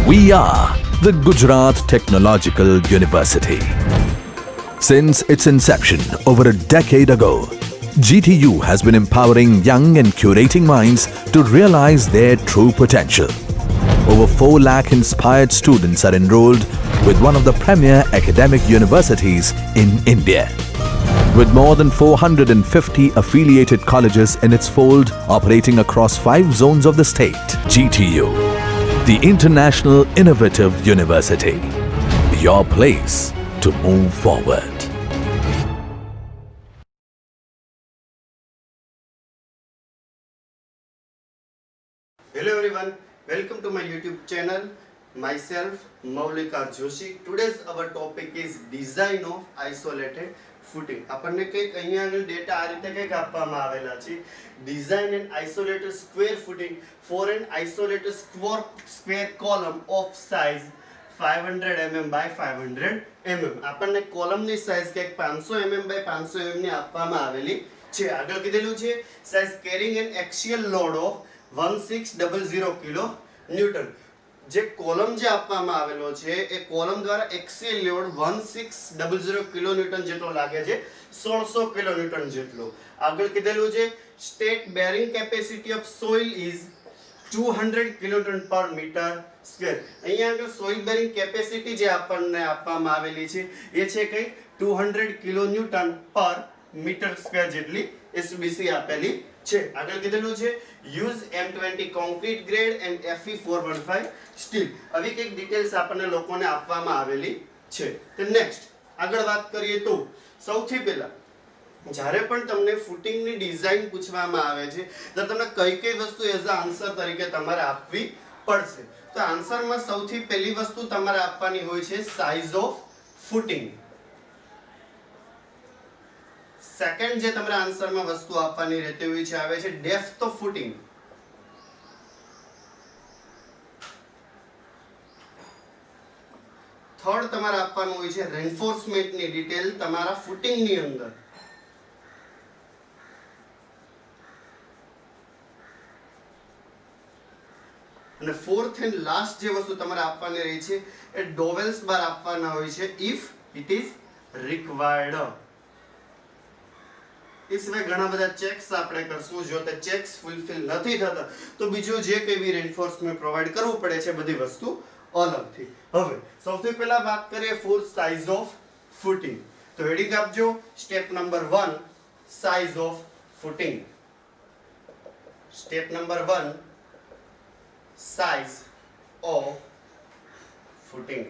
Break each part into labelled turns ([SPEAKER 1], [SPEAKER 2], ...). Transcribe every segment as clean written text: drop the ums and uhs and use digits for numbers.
[SPEAKER 1] We are the Gujarat Technological University. Since its inception over a decade ago, GTU has been empowering young and curating minds to realize their true potential. Over 4 lakh inspired students are enrolled with one of the premier academic universities in India. With more than 450 affiliated colleges in its fold operating across 5 zones of the state, GTU, the International Innovative University, your place to move forward.
[SPEAKER 2] Hello everyone, welcome to my YouTube channel. Myself Maulikar Joshi. Today's our topic is design of isolated footing. આપણને કંઈક અહીંયા આગળ data આ રીતે કંઈક આપવામાં આવેલા છે. Design an isolated square footing for an isolated square column of size 500 mm by 500 mm. આપણને કોલમની સાઈઝ કંઈક 500 mm by 500 mm ની આપવામાં આવેલી છે. આગળ કીધેલું છે size carrying an axial load of 1600 kilo newton. જે કોલમ જે આપવામાં આવેલો છે એ કોલમ દ્વારા એક્સિયલ લોડ 1600 કિલો ન્યૂટન જેટલો લાગે છે, 1600 કિલો ન્યૂટન જેટલો. આગળ કીધેલું છે state bearing capacity of soil is 200 kilonewton પર મીટર સ્ક્વેર. અહીંયા આગળ સોઇલ બેરિંગ કેપેસિટી જે આપણને આપવામાં આવેલી છે એ છે કઈ 200 kilo newton per metre square જેટલી એસબીસી આપેલી છે. આગળ કીધેલું છે use M20 concrete grade and Fe415 steel. આવી કંઈક ડિટેલ્સ આપણને લોકોને આપવામાં આવેલી છે. તો નેક્સ્ટ આગળ વાત કરીએ તો સૌથી પહેલા જ્યારે પણ તમને ફૂટિંગની ડિઝાઇન પૂછવામાં આવે છે તો તમને કઈ કઈ વસ્તુ એઝ અ આન્સર તરીકે તમારે આપવી પડશે. તો આન્સરમાં સૌથી પહેલી વસ્તુ તમારે આપવાની હોય છે સાઇઝ ઓફ ફૂટિંગ. સેકન્ડ જે તમારે આન્સરમાં વસ્તુ આપવાની રહેતી હોય છે આવે છે ડેપ્થ ઓફ ફૂટિંગ. થર્ડ તમારે આપવાનું હોય છે રેન્ફોર્સમેન્ટની ડિટેલ તમારા ફૂટિંગની અંદર. અને ફોર્થ એન્ડ લાસ્ટ જે વસ્તુ તમારે આપવાની રહી છે એ ડોવેલ્સ બાર આપવાના હોય છે ઇફ ઇટ ઇઝ રિક્વાયર્ડ. એ સિવાય ઘણા બધા ચેક્સ આપણે કરશું. જો તે ચેક્સ ફૂલફિલ નથી થતા તો બીજું જે કંઈ બી રેન્ફોર્સમેન્ટ પ્રોવાઈડ કરવું પડે છે બધી વસ્તુ અલગથી. હવે સૌથી પહેલા વાત કરીએ ફોર સાઇઝ ઓફ ફૂટિંગ. તો હેડિંગ આપજો step number 1 size of footing. Step number 1 size of footing.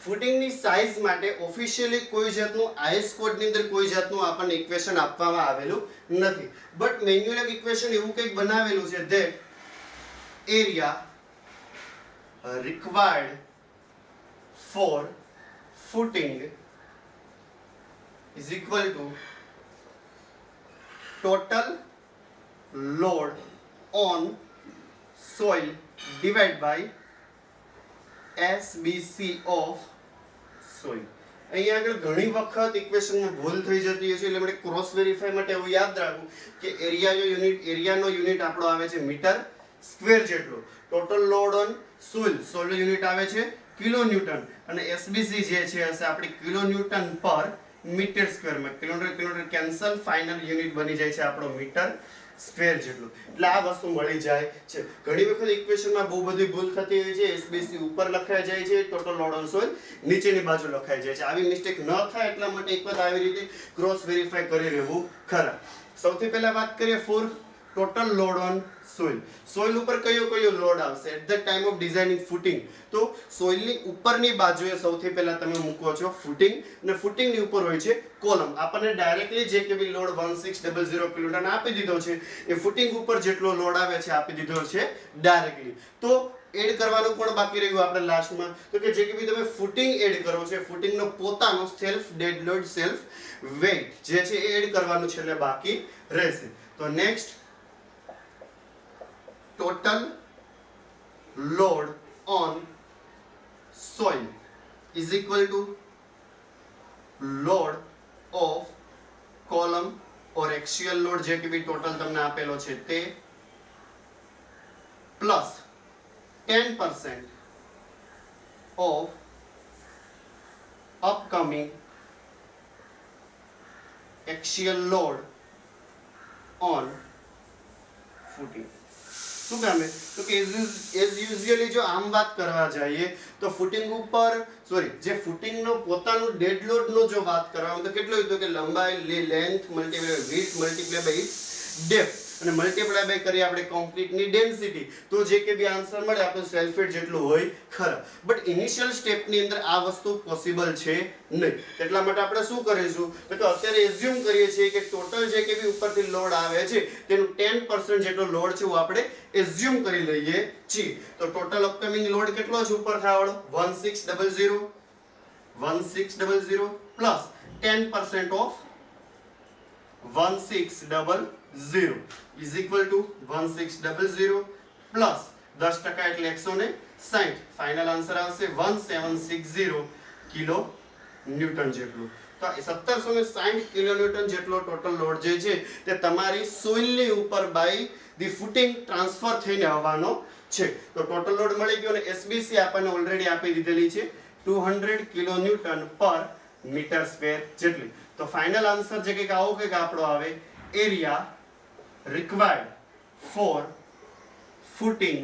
[SPEAKER 2] ફૂટિંગની સાઇઝ માટે ઓફિશિયલી કોઈ જાતનું આઈએસ કોડની અંદર કોઈ જાતનું આપણને ઇક્વેશન આપવામાં આવેલું નથી. બટ મેન્યુઅલ ઇક્વેશન એવું કંઈક બનાવેલું છે that area required for footing is equal to total load on soil divided by SBC of soil. અહીંયા આગળ ઘણી વખત ઇક્વેશનમાં ભૂલ થઈ જતી હોય છે એટલે આપણે ક્રોસ વેરીફાઈ માટે એવું યાદ રાખવું કે એરિયાનો યુનિટ આપણો આવે છે મીટર સ્ક્વેર જેટલો. Total load on soil unit આવે છે કિલો ન્યૂટન અને એસબીસી જે છે હશે આપણી કિલો ન્યૂટન પર મીટર સ્ક્વેરમાં. કિલોમીટર કેન્સલ, ફાઇનલ યુનિટ બની જાય છે આપણો મીટર સ્ક્વેર જેટલું. એટલે આ વસ્તુ મળી જાય છે. ઘણી વખત ઇક્વેશનમાં બહુ બધી ભૂલ થતી હોય છે. એસબીસી ઉપર લખાઈ જાય છે, ટોટલ લોડ ઓન સોઇલ નીચેની બાજુ લખાઈ જાય છે. આવી મિસ્ટેક ન થાય એટલા માટે એક વખત આવી રીતે ક્રોસ વેરીફાઈ કરી રહેવું ખરા. સૌથી પહેલા વાત કરીએ for total load on soil. Soil ઉપર કયો લોડ આવશે at the time of designing footing? તો સોઇલની ઉપરની બાજુએ સૌથી પહેલા તમે મૂકો છો ફૂટિંગ અને ફૂટિંગની ઉપર હોય છે કોલમ. આપણને ડાયરેક્ટલી જે કે બી લોડ 1600 કિલોન્યુટન આપી દીધો છે એ ફૂટિંગ ઉપર જેટલો લોડ આવે છે આપી દીધો છે ડાયરેક્ટલી. તો એડ કરવાનું પણ બાકી રહ્યું આપણે લાસ્ટમાં. તો કે જે કે બી તમે ફૂટિંગ એડ કરો છો ફૂટિંગનો પોતાનો self dead load self weight જે છે એ એડ કરવાનું છે એટલે બાકી રહેશે. તો next total load on soil is equal to load of column or axial load જે કે બી ટોટલ તમને આપેલો છે તે plus 10% of upcoming axial load on footing. શું કામે? તો કે એઝ યુઝ્યુઅલી જો આમ વાત કરવા જઈએ તો ફૂટિંગ ઉપર જે ફૂટિંગ નો પોતાનું ડેડ લોડ નો જો વાત કરવામાં તો કેટલો હોય તો કે લંબાઈ length multiply width multiply by its depth અને મલ્ટીપ્લાય બાય કરી આપણે કોન્ક્રીટ ની ડેન્સિટી તો જે કે બી આન્સર મળે આપણું સેલ્ફ ફીટ જેટલું હોય ખરા. બટ ઇનિશિયલ સ્ટેપ ની અંદર આ વસ્તુ પોસિબલ છે નહીં. એટલા માટે આપણે શું કરીશું તો કે અત્યારે એઝ્યુમ કરીએ છીએ કે ટોટલ જે કે બી ઉપરથી લોડ આવે છે તેનું 10% જેટલો લોડ છે આપણે એઝ્યુમ કરી લઈએ છીએ. તો ટોટલ અપકમિંગ લોડ કેટલો છે ઉપર થાવડો 1600 plus 10% of 1600 is equal to 1600 plus 10% એટલે 160. ફાઇનલ આન્સર આવશે 1760 કિલો ન્યૂટન જેટલું. તો 1760 કિલો ન્યૂટન જેટલો ટોટલ લોડ જે છે તે તમારી સોઇલની ઉપર બાય ધી ફૂટિંગ ટ્રાન્સફર થઈને આવવાનો છે. તો ટોટલ લોડ મળી ગયો અને એસબીસી આપણને ઓલરેડી આપી દીધેલી છે 200 kilo newton per metre square જેટલી. તો ફાઇનલ આન્સર જે કંઈક આવો કંઈક આપણો આવે area required for footing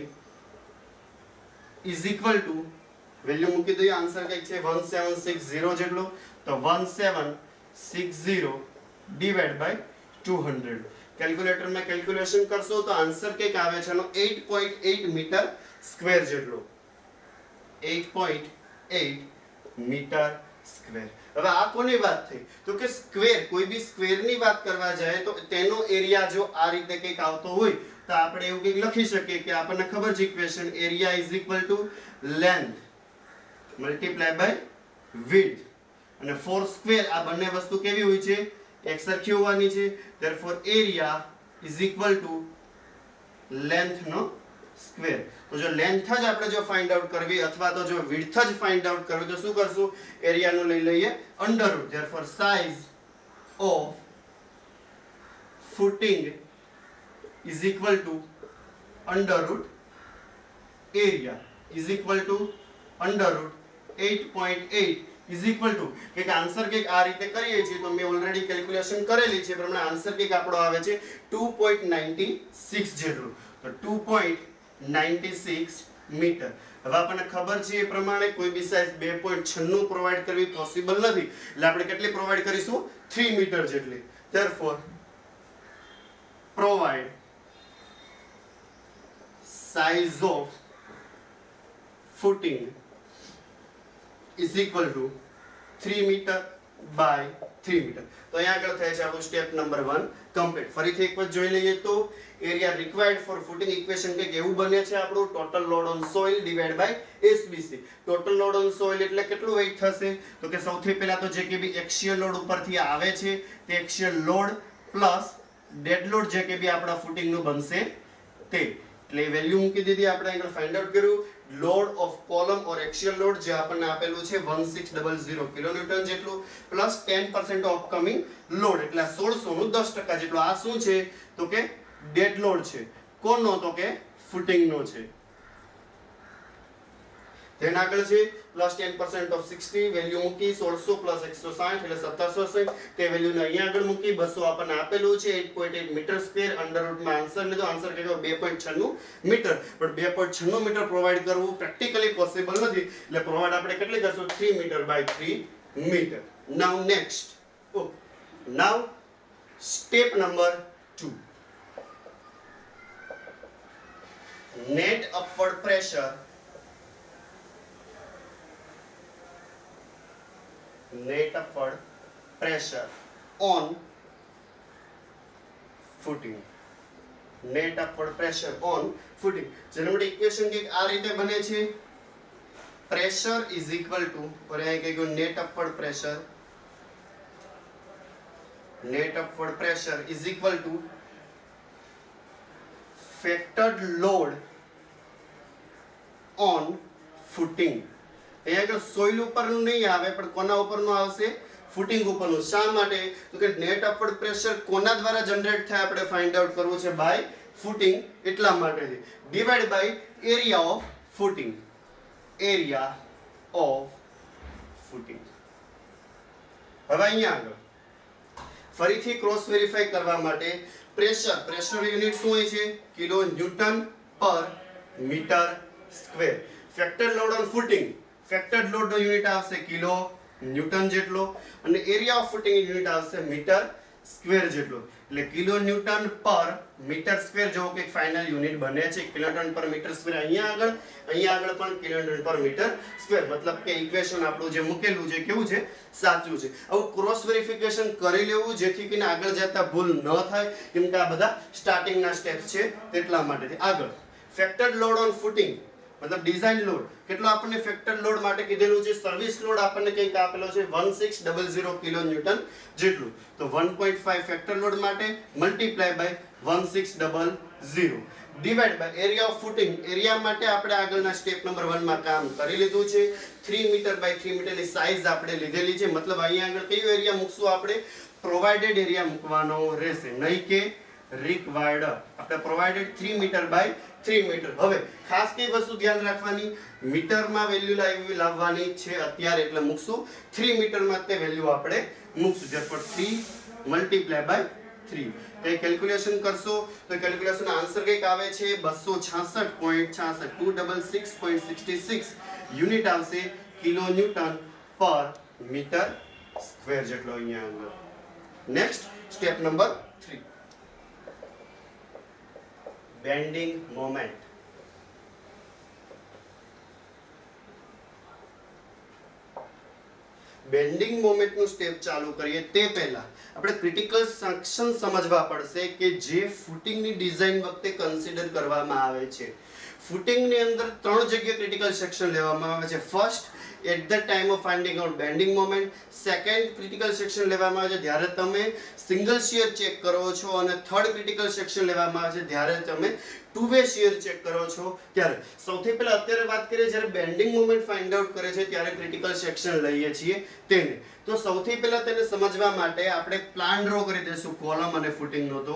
[SPEAKER 2] is equal to value મૂકી દઈએ આન્સર કંઈક છે 1760 જેટલો. તો 1760 ડિવાઇડ બાય 200 કેલ્ક્યુલેટરમાં કેલ્ક્યુલેશન કરશો તો આન્સર કંઈક આવે છે એનો 8.8 મીટર સ્ક્વેર જેટલો 8.8 મીટર સ્ક્વેર. હવે આ કોની વાત થઈ તો કે સ્ક્વેર કોઈ બી સ્ક્વેર ની વાત કરવા જાય તો તેનો એરિયા જો આ રીતે કંઈક આવતો હોય તો આપણે એવું કંઈક લખી શકીએ કે આપણને ખબર છે equation area is equal to length multiply by width અને ફોર સ્ક્વેર આ બંને વસ્તુ કેવી હોય છે એક સરખી હોવાની છે. Therefore area is equal to length નો સ્ક્વેર. તો જો લેન્થ જ આપણે જો ફાઇન્ડ આઉટ કરવી અથવા તો જો વિડ્થ જ ફાઇન્ડ આઉટ કરવી તો શું કરશું એરિયાનું લઈ લઈએ under route. Therefore size of footing is equal two under route area is equal two under route 8.8 is equal two કે આન્સર કંઈક આ રીતે કરીએ છીએ તો મેં ઓલરેડી કેલ્ક્યુલેશન કરેલી છે પ્રમાણે આન્સર કંઈક આપણો આવે છે 2.96 જેટલું. તો 2.96 મીટર. હવે આપણને ખબર છે એ પ્રમાણે કોઈ બી સાઇઝ 2.96 પ્રોવાઈડ કરવી પોસિબલ નથી એટલે આપણે કેટલી પ્રોવાઈડ કરીશું 3 મીટર જેટલી. Therefore provide size of footing is equal to 3 metre by 3 metre. તો અહીંયા આગળ થાય છે આપણું સ્ટેપ નંબર 1 કમ્પ્લીટ. ફરીથી એક વખત જોઈ લઈએ તો area required for footing equation કંઈક એવું બને છે આપણું total load on soil divide by SBC. Total load on soil એટલે કેટલું વેઇટ થશે તો કે સૌથી પહેલા તો જે કે બી એક્સિયલ લોડ ઉપરથી આવે છે તે axial load plus dead load જે કે બી આપણા ફૂટિંગ નું બનશે તે એટલે વેલ્યુ મૂકી દીધી આપણે આગળ ફાઇન્ડ આઉટ કર્યું load of column or axial load જે આપણને આપેલું છે 1600 કિલો ન્યૂટન જેટલું પ્લસ 10% ઓફ કમિંગ લોડ એટલે 1600 નું 10% જેટલું. આ શું છે તો કે ડેડ લોડ છે. કોનો તો કે ફૂટિંગ નો છે. તેના આગળ છે પ્લસ 10% ઓફ 60 વેલ્યુ મૂકી 1600 પ્લસ 160 એટલે 1760 તે વેલ્યુને અહીંયા આગળ મૂકી 200 આપણને આપેલું છે 8.8 મીટર સ્ક્વેર અંડર રૂટમાં આન્સર લીધો. આન્સર કેટલો 2.96 મીટર. પણ 2.96 મીટર પ્રોવાઈડ કરવું પ્રેક્ટિકલી પોસિબલ નથી એટલે પ્રોવાઈડ આપણે કેટલી કરશું 3 metre by 3 metre. Now next now step number 2 net upward pressure on footing. net upward pressure on footing જેના માટે ઇક્વેશન કે આ રીતે બને છે pressure is equal to પર અહીં કહેવું net upward pressure is equal to factored load on footing. અહીંયા આગળ સોઇલ ઉપરનું નહીં આવે પણ કોના ઉપરનું આવશે ફૂટિંગ ઉપરનું. શા માટે તો કે નેટ અપવર્ડ પ્રેશર કોના દ્વારા જનરેટ થાય આપણે ફાઇન્ડ આઉટ કરવું છે બાય ફૂટિંગ એટલા માટે divide by area of footing, area of footing. હવે અહીંયા આગળ ફરીથી ક્રોસ વેરીફાઈ કરવા માટે પ્રેશર યુનિટ શું હોય છે? Kilo newton per metre square. Factor load on footing, factor load નો યુનિટ આવશે કિલો ન્યૂટન જેટલો, અને એરિયા ઓફ ફૂટિંગ યુનિટ આવશે મીટર સ્ક્વેર જેટલો. એટલે kilo newton per metre square જેવો કે ફાઇનલ યુનિટ બને છે. કિલોન્યુટન પર મીટર સ્ક્વેર અહીંયા આગળ પણ કિલોન્યુટન પર મીટર સ્ક્વેર, મતલબ કે ઇક્વેશન આપણું જે મૂકેલું છે કેવું છે? સાચું છે. આવું ક્રોસ વેરિફિકેશન કરી લેવું જેથી કરીને આગળ જતા ભૂલ ન થાય, કેમ કે આ બધા સ્ટાર્ટિંગના સ્ટેપ્સ છે તેટલા માટે. આગળ ફેક્ટર્ડ લોડ ઓન ફૂટિંગ મતલબ ડિઝાઇન લોડ. કેટલો આપણને ફેક્ટર લોડ માટે કીધેલું છે? સર્વિસ લોડ આપણને કંઈક આપેલો છે 1600 કિલો ન્યૂટન જેટલું. તો 1.5 ફેક્ટર લોડ માટે multiply by 1600 divide by area of footing. Area માટે આપણે આગળના સ્ટેપ નંબર 1 માં કામ કરી લીધું છે. 3 મીટર બાય 3 મીટરની સાઈઝ આપણે લીધેલી છે. મતલબ અહીંયા આગળ કયો એરિયા મૂકશું આપણે? પ્રોવાઇડેડ એરિયા મૂકવાનો રહેશે, નહીં કે રિક્વાયર્ડ. આપણે પ્રોવાઇડેડ 3 મીટર બાય 3 મીટર. હવે ખાસ કઈ વસ્તુ ધ્યાન રાખવાની? મીટરમાં વેલ્યુ લાવવાની છે અત્યારે, એટલે મૂકશું 3 મીટરમાં તે વેલ્યુ આપણે મૂકશું. therefore 3 multiply by 3. કઈ કેલ્ક્યુલેશન કરશો તો કેલ્ક્યુલેશન આન્સર કઈક આવે છે 266.66 266.66 યુનિટ આવશે kilo newton per metre square જેટલો અહીંયા આગળ. Next step number 3, bending moment. Bending મોમેન્ટનું સ્ટેપ ચાલુ કરીએ તે પહેલા આપણે ક્રિટિકલ સેક્શન સમજવા પડશે કે જે ફૂટિંગની ડિઝાઇન વખતે કન્સિડર કરવામાં આવે છે. ફૂટિંગની અંદર 3 જગ્યાએ ક્રિટિકલ સેક્શન લેવામાં આવે છે. First, at the time of finding out bending moment. Second critical section લેવામાં આવે છે જ્યારે તમે સિંગલ શિયર ચેક કરો છો, અને થર્ડ ક્રિટિકલ સેક્શન લેવામાં આવે છે જ્યારે તમે ટુ વે શિયર ચેક કરો છો ત્યારે. સૌથી પહેલા અત્યારે વાત કરીએ જ્યારે બેન્ડિંગ મોમેન્ટ ફાઇન્ડ આઉટ કરે છે ત્યારે ક્રિટિકલ સેક્શન લઈએ છીએ તેને. તો સૌથી પહેલા તેને સમજવા માટે આપણે પ્લાન ડ્રો કરી દઈશું કોલમ અને ફૂટિંગનો. તો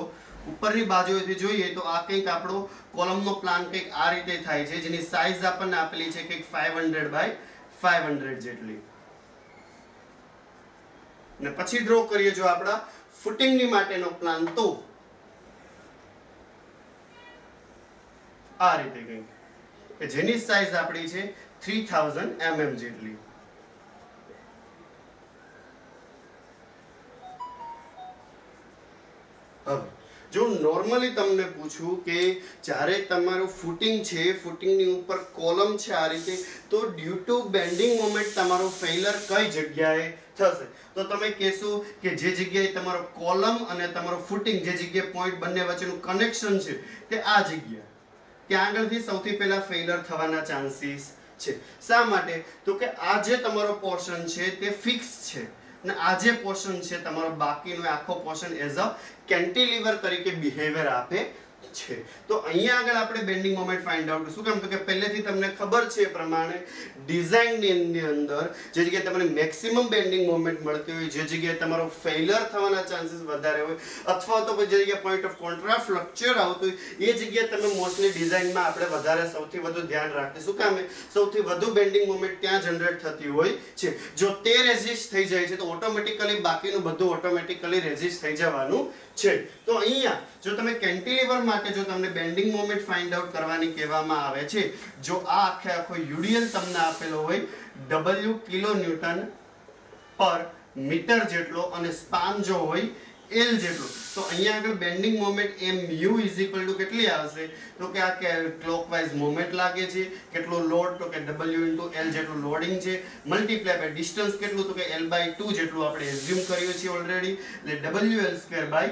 [SPEAKER 2] ઉપરની બાજુએથી જોઈએ તો આ કંઈક આપણો કોલમનો પ્લાન કંઈક આ રીતે થાય છે, જેની સાઈઝ આપણને આપેલી છે કંઈક 500 બાય 500 જેટલી. ને પછી ડ્રો કરીએ જો આપણા ફૂટિંગની માટેનો પ્લાન, તો આ રીતે કંઈક કે જેની સાઈઝ આપણી છે 3000 mm જેટલી. હવે જો નોર્મલી તમને પૂછું કે જ્યારે તમારું ફૂટિંગ છે, ફૂટિંગની ઉપર કોલમ છે આ રીતે, તો ડ્યુ ટુ બેન્ડિંગ મોમેન્ટ તમારો ફેઇલર કઈ જગ્યાએ થશે? તો તમે કહેશો કે જે જગ્યાએ તમારો કોલમ અને તમારો ફૂટિંગ, જે જગ્યાએ પોઈન્ટ બંને વચ્ચેનું કનેક્શન છે તે આ જગ્યા, ત્યાં આગળથી સૌથી પહેલા ફેઇલર થવાના ચાન્સીસ છે. શા માટે? તો કે આ જે તમારો પોર્શન છે તે ફિક્સ છે, અને આ જે પોર્શન છે તમારો બાકીનો આખો પોર્શન એઝ અ કેન્ટિલીવર તરીકે બિહેવિયર આપે છે. તો અહીંયા આગળ આપણે બેન્ડિંગ મોમેન્ટ ફાઇન્ડ આઉટ શું કામ? તો કે પહેલેથી તમને ખબર છે એ પ્રમાણે ડિઝાઇનની અંદર જે જગ્યાએ તમને મેક્સિમમ બેન્ડિંગ મોમેન્ટ મળતી હોય, જે જગ્યાએ તમારો ફેઇલર થવાના ચાન્સીસ વધારે હોય, અથવા તો જે જગ્યાએ પોઈન્ટ ઓફ કોન્ટ્રાસ્ટ ફ્લક્ચર આવતું હોય એ જગ્યાએ તમે મોસ્ટલી ડિઝાઇનમાં આપણે વધારે સૌથી વધુ ધ્યાન રાખીએ. શું કામ? સૌથી વધુ બેન્ડિંગ મોમેન્ટ ત્યાં જનરેટ થતી હોય છે. જો તે રેઝિસ્ટ થઈ જાય છે તો ઓટોમેટિકલી બાકીનું બધું ઓટોમેટિકલી રેઝિસ્ટ થઈ જવાનું છે. તો અહીંયા જો તમે કેન્ટિલીવર માટે જો તમને બેન્ડિંગ મોમેન્ટ ફાઇન્ડ આઉટ કરવાની કહેવામાં આવે છે, જો આ આખો યુડીએલ તમને આપેલો હોય W kilo newton per metre જેટલો, અને સ્પાન જો હોય L જેટલો, તો અહીંયા આગળ બેન્ડિંગ મોમેન્ટ mu કેટલી આવશે? તો કે આ ક્લોકવાઇઝ મોમેન્ટ લાગે છે. કેટલો લોડ? તો કે W × L જેટલું લોડિંગ છે, મલ્ટીપ્લાય બાય ડિસ્ટન્સ કેટલું? તો કે L/2 જેટલું આપણે એઝ્યુમ કર્યું છે ઓલરેડી, એટલે WL²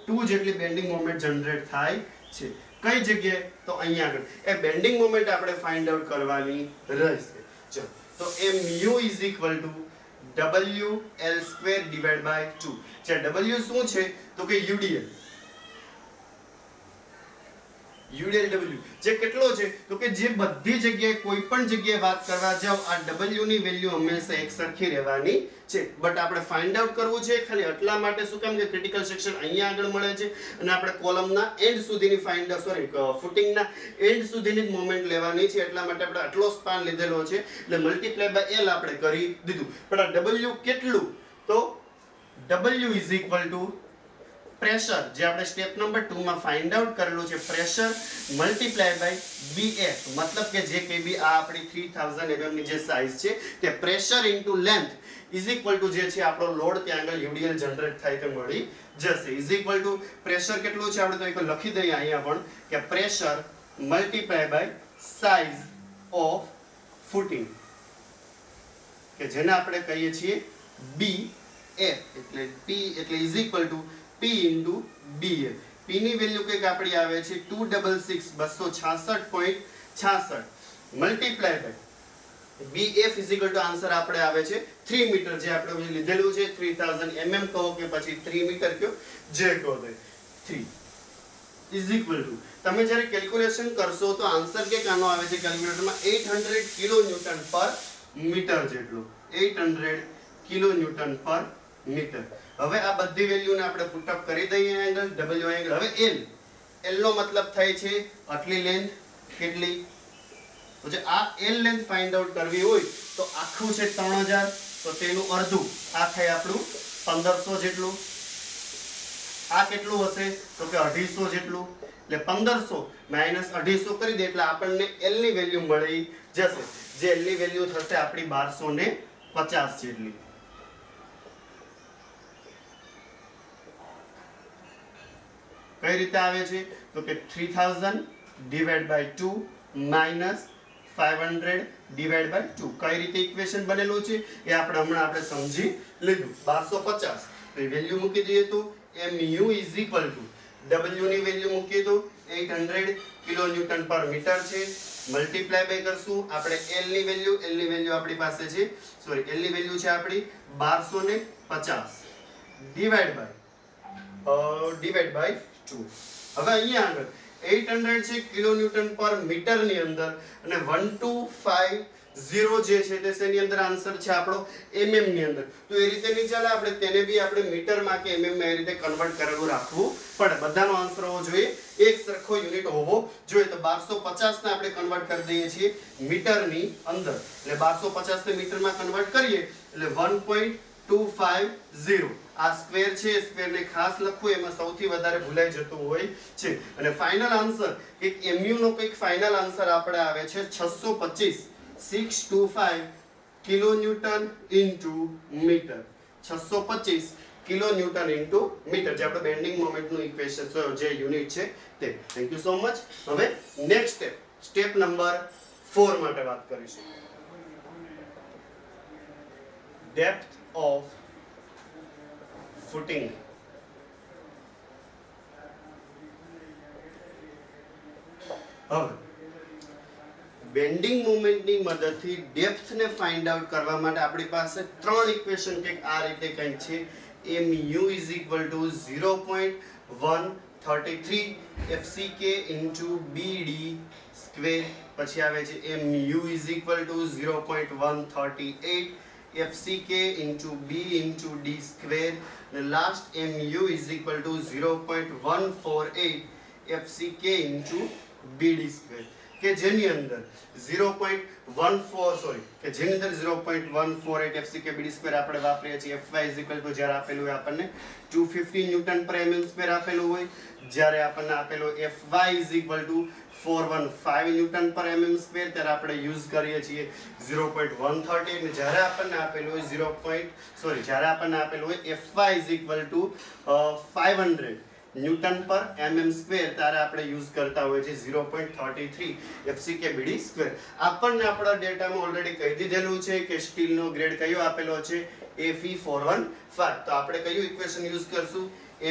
[SPEAKER 2] 2 જેટલી બેન્ડિંગ મોમેન્ટ જનરેટ થાય છે. કઈ જગ્યાએ? તો અહીંયા આગળ એ બેન્ડિંગ મોમેન્ટ આપણે ફાઇન્ડ આઉટ કરવાની રહેશે. ચલો, તો mu WL² ડિવાઇડ બાય 2. જે W શું છે? તો કે UDL. UDLW જે કેટલો છે તો કે જે બધી જગ્યાએ કોઈ પણ જગ્યાએ વાત કરવા જાવ આ W ની વેલ્યુ હંમેશા એક સરખી રહેવાની છે બટ આપણે ફાઇન્ડ આઉટ કરવું છે ખાલી એટલા માટે શું કામ કે ક્રિટિકલ સેક્શન અહીંયા આગળ મળે છે અને આપણે કોલમના એન્ડ સુધીની ફૂટિંગના એન્ડ સુધીની જ મોમેન્ટ લેવાની છે એટલા માટે આપણે આટલો સ્પાન લીધેલો છે એટલે મલ્ટીપ્લાય બાય L આપણે કરી દીધું પણ આ W કેટલું તો W is equal two pressure જે આપણે સ્ટેપ નંબર 2 માં ફાઇન્ડ આઉટ કરેલું છે પ્રેશર મલ્ટીપ્લાય બાય BF મતલબ કે જે કે બી આ આપણી 3000 mm ની જે સાઈઝ છે તે pressure into length is equal two જે છે આપણો લોડ ત્યાં આગળ UDL જનરેટ થાય તે મળી જશે ઇઝ ઇક્વલ ટુ પ્રેશર કેટલું છે આપણે તો એક લખી દઈએ અહીંયા પણ કે pressure multiply by size of footing કે જેને આપણે કહીએ છીએ BF એટલે P એટલે is equal to P into BF P ની વેલ્યુ કંઈક આપણી આવે છે 266 multiply by BF is equal to answer આપણે આવે છે 3 મીટર જે આપણે લીધેલું છે 3000 mm કહો કે પછી 3 મીટર કયો જે કહો તે 3 ઇઝ ઇક્વલ ટુ તમે જ્યારે કેલ્ક્યુલેશન કરશો તો આન્સર કે કાનો આવે છે કેલ્ક્યુલેટરમાં 800 કિલો ન્યૂટન પર મીટર જેટલું 800 કિલો ન્યૂટન પર મીટર હવે આ બધી વેલ્યુને આપણે પુટ અપ કરી દઈએ એંગલ W એંગલ હવે L નો મતલબ થાય છે આટલી લેન્થ કેટલી તો જે આ L લેન્થ ફાઇન્ડ આઉટ કરવી હોય તો આખું છે 3000 તો તેનું અડધું આ થાય આપણું 1500 જેટલું આ કેટલું હશે તો કે 250 જેટલું એટલે 1500 માઈનસ 250 કરી દે એટલે આપણને L ની વેલ્યુ મળી જશે જે L ની વેલ્યુ થશે આપણી 1250 જેટલી કઈ રીતે આવે છે તો કે 3000 divide by 2 minus 500 divide by 2 કઈ રીતે ઇક્વેશન બનેલું છે એ આપણે સમજી લીધું 1250 તો વેલ્યુ મૂકી દઈએ તો mu is equal two W ની વેલ્યુ મૂકી દો 800 કિલો ન્યૂટન પર મીટર છે મલ્ટીપ્લાય બાય કરશું આપણે L ની વેલ્યુ આપણી પાસે છે L ની વેલ્યુ છે આપણી 1250 ડિવાઇડ બાય 2 હવે અહીંયા આગળ 800 છે કિલો ન્યૂટન પર મીટર ની અંદર અને 1250 જે છે તે શેની અંદર આન્સર છે આપણો mm ની અંદર તો એ રીતે નહીં ચાલે આપણે તેને બી આપણે મીટર માં કે mm માં એ રીતે કન્વર્ટ કરેલું રાખવું પડે બધાનો આન્સર હોવો જોઈએ એક સરખો યુનિટ હોવો જોઈએ તો 1250 ને આપણે કન્વર્ટ કરી દઈએ છીએ મીટર ની અંદર એટલે 1250 ને મીટર માં કન્વર્ટ કરીએ એટલે 1.250 આ સ્ક્વેર છે સ્ક્વેર ને ખાસ લખવું એમાં સૌથી વધારે ભૂલાઈ જતું હોય છે અને ફાઇનલ આન્સર એક mu નો કંઈક ફાઇનલ આન્સર આપણે આવે છે 625 kilo newton into metre 625 kilo newton into metre જે આપણે બેન્ડિંગ મોમેન્ટ નું ઇક્વેશન જે યુનિટ છે તે થેન્ક યુ સો મચ હવે નેક્સ્ટ સ્ટેપ નંબર 4 માટે વાત કરીશું ડેપ્થ ઓફ footing હવે બેન્ડિંગ મોમેન્ટની મદદથી ડેપ્થ ને ફાઇન્ડ આઉટ કરવા માટે આપણી પાસે ત્રણ ઇક્વેશન કંઈક આ રીતે કંઈક છે mu is equal to 0.133 fck into bd square પછી આવે છે mu is equal to 0.138 fck into b into d square the last mu is equal to 0.148 fck into bd square કે જેની અંદર 0.148 fck bd square આપણે વાપરીએ છીએ fy is equal to જ્યારે આપેલું હોય આપણને 250 ન્યૂટન પર mm સ્ક્વેર આપેલું હોય જ્યારે આપણને આપેલું fy is equal to 415 newton પર mm સ્ક્વેર ત્યારે આપણે યુઝ કરીએ છીએ 0.138 અને જ્યારે આપણને આપેલું હોય જ્યારે આપણને આપેલું હોય fy is equal to 500 newton પર mm સ્ક્વેર ત્યારે આપણે યુઝ કરતા હોઈએ છીએ 0.33 fck bd સ્ક્વેર આપણને આપણા ડેટામાં ઓલરેડી કહી દીધેલું છે કે સ્ટીલનો ગ્રેડ કયો આપેલો છે Fe415 તો આપણે કયું ઇક્વેશન યુઝ કરશું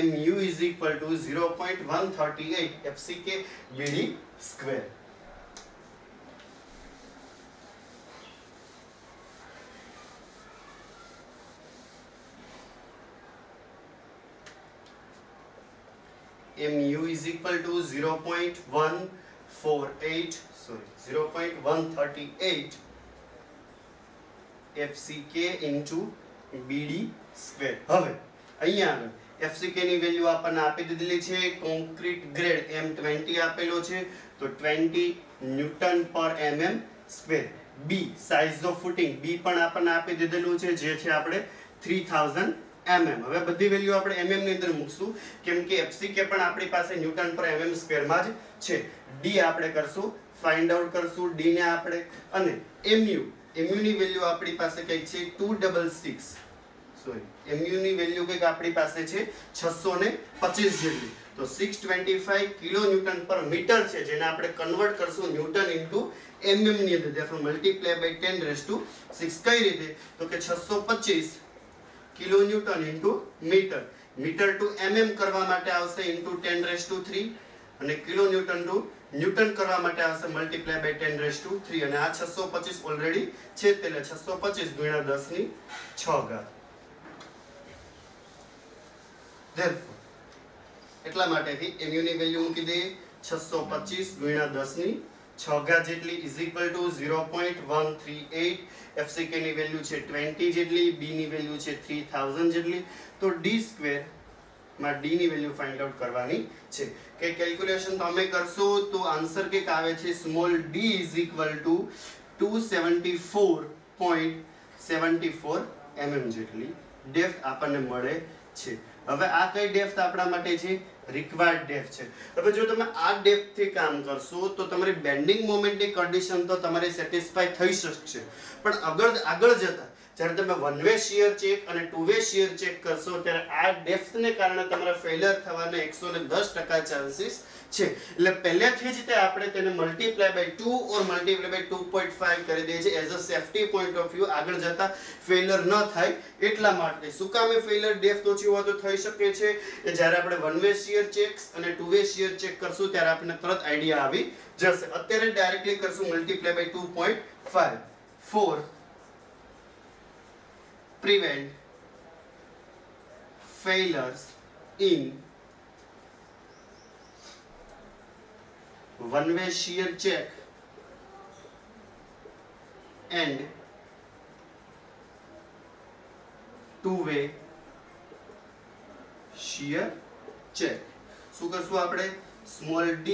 [SPEAKER 2] mu is equal to 0.138 fck bd square mu is equal to 0.138 FCK into BD square. હવે અહીંયા આગળ FCK ની વેલ્યુ આપણને આપી દીધેલી છે, કોન્ક્રીટ ગ્રેડ M20 આપેલો છે તો 20 ન્યૂટન પર mm square. B size of footing B પણ આપણને આપી દીધેલું છે જે છે આપણે 3000 mm. હવે બધી વેલ્યુ આપણે mm ની અંદર મૂકશું કેમ કે FCK પણ આપણી પાસે ન્યૂટન પર mm સ્ક્વેર માં જ છે. D આપણે કરશું, ફાઇન્ડ આઉટ કરશું D ને આપણે, અને mu ની વેલ્યુ આપણી પાસે કઈ છે 266, સોરી mu ની વેલ્યુ કઈક આપણી પાસે છે 625 જેટલી, તો 625 કિલો ન્યૂટન પર મીટર છે જેને આપણે કન્વર્ટ કરશું ન્યૂટન ઇન્ટુ mm ની અંદર, therefore multiply by 10⁶. કઈ રીતે? તો કે 625 kilo newton into metre, metre to mm કરવા માટે આવશે ઇન્ટુ 10⁻³ અને કિલો ન્યૂટન ટુ ન્યૂટન કરવા માટે આવશે મલ્ટીપ્લાય બાય 10⁻³ અને આ 625 ઓલરેડી છે એટલે 625 ગુણ્યા 10⁶. therefore એટલા માટેથી mu ની વેલ્યુ મૂકી દઈએ 625 ગુણ્યા 10⁶ જેટલી ઇઝ ઇક્વલ ટુ 0.138. FCK ની વેલ્યુ છે 20 જેટલી, B ની વેલ્યુ છે 3000 જેટલી, તો D સ્ક્વેર માં D ની વેલ્યુ ફાઇન્ડ આઉટ કરવાની છે. કે કેલ્ક્યુલેશન તમે કરશો તો આન્સર કંઈક આવે છે small d is equal two 274.74 mm જેટલી ડેપ્થ આપણને મળે છે. હવે આ કઈ ડેપ્થ આપણા માટે છે? રિક્વાયર્ડ ડેપ્થ છે. હવે જો તમે આ ડેપ્થ થી કામ કરશો તો તમારી બેન્ડિંગ મોમેન્ટની કન્ડિશન તો તમારે સેટિસ્ફાઈ થઈ શકશે, પણ આગળ જતા જ્યારે તમે વન વે શિયર ચેક અને ટુ વે શિયર ચેક કરશો ત્યારે આ ડેપ્થને કારણે તમારા ફેલિયર થવાના 110% ચાન્સીસ છે. એટલે પહેલેથી જ તે આપણે તેને multiply by 2 or multiply by 2.5 કરી દઈએ છીએ as a safety point of view, આગળ જતા ફેલિયર ન થાય એટલા માટે. શું કામ એ ફેલિયર ડેપ્થ ઓછી હોય તો થઈ શકે છે કે જ્યારે આપણે વન વે શિયર ચેક્સ અને ટુ વે શિયર ચેક કરશું ત્યારે આપણને તરત આઈડિયા આવી જશે. અત્યારે ડાયરેક્ટલી કરશું multiply by 2.5 for prevent failures in one way shear check and two way shear check. શું કરશું આપણે? Small d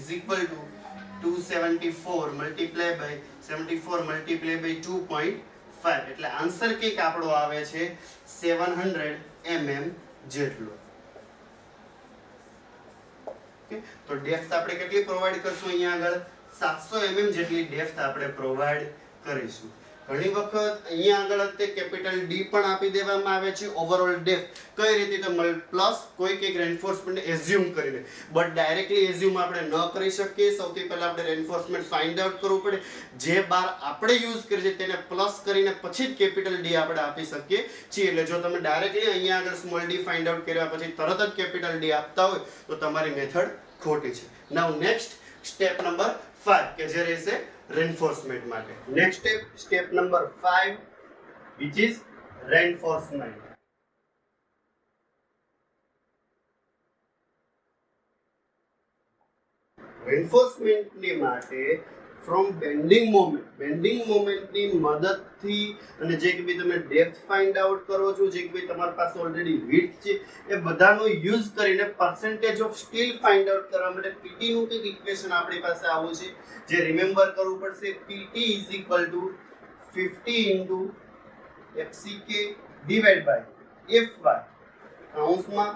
[SPEAKER 2] is equal to 274 multiplied by 74 multiplied by 2.5 એટલે આન્સર કંઈક આપણો આવે છે 700 mm જેટલો. તો ડેપ્થ આપણે કેટલી પ્રોવાઈડ કરશું? અહીંયા આગળ 700 mm જેટલી ડેપ્થ આપણે પ્રોવાઈડ કરીશું. ઘણી વખત અહીંયા આગળ તે કેપિટલ D પણ આપી દેવામાં આવે છે ઓવરઓલ ડેપ્થ. કઈ રીતે? તો પ્લસ કોઈ એક રેન્ફોર્સમેન્ટ એઝ્યુમ કરીને, બટ ડાયરેક્ટલી એઝ્યુમ આપણે ન કરી શકીએ. સૌથી પહેલા આપણે રેન્ફોર્સમેન્ટ ફાઇન્ડ આઉટ કરવું પડે. જે બાર આપણે યુઝ કરીએ છીએ તેને પ્લસ કરીને પછી જ કેપિટલ D આપણે આપી શકીએ છીએ. એટલે જો તમે ડાયરેક્ટલી અહીંયા આગળ સ્મોલ d ફાઇન્ડ આઉટ કર્યા પછી તરત જ કેપિટલ D આપતા હોય તો તમારી મેથડ ખોટી છે. નાઉ નેક્સ્ટ સ્ટેપ નંબર 5 કે જે રહેશે reinforcement માટે. Next step number 5 which is reinforcement. reinforcement ની માટે ફ્રોમ બેન્ડિંગ મોમેન્ટની મદદથી અને જે કે તમે ડેપ્થ ફાઇન્ડ આઉટ કરો છો, જે કે તમારી પાસે ઓલરેડી વિડ્થ છે, એ બધાનો યુઝ કરીને percentage of steel find out કરવા માટે PT નું એક ઇક્વેશન આપણી પાસે આવું છે જે રિમેમ્બર કરવું પડશે. PT is equal to 50 into FCK divided by FY કૌંસમાં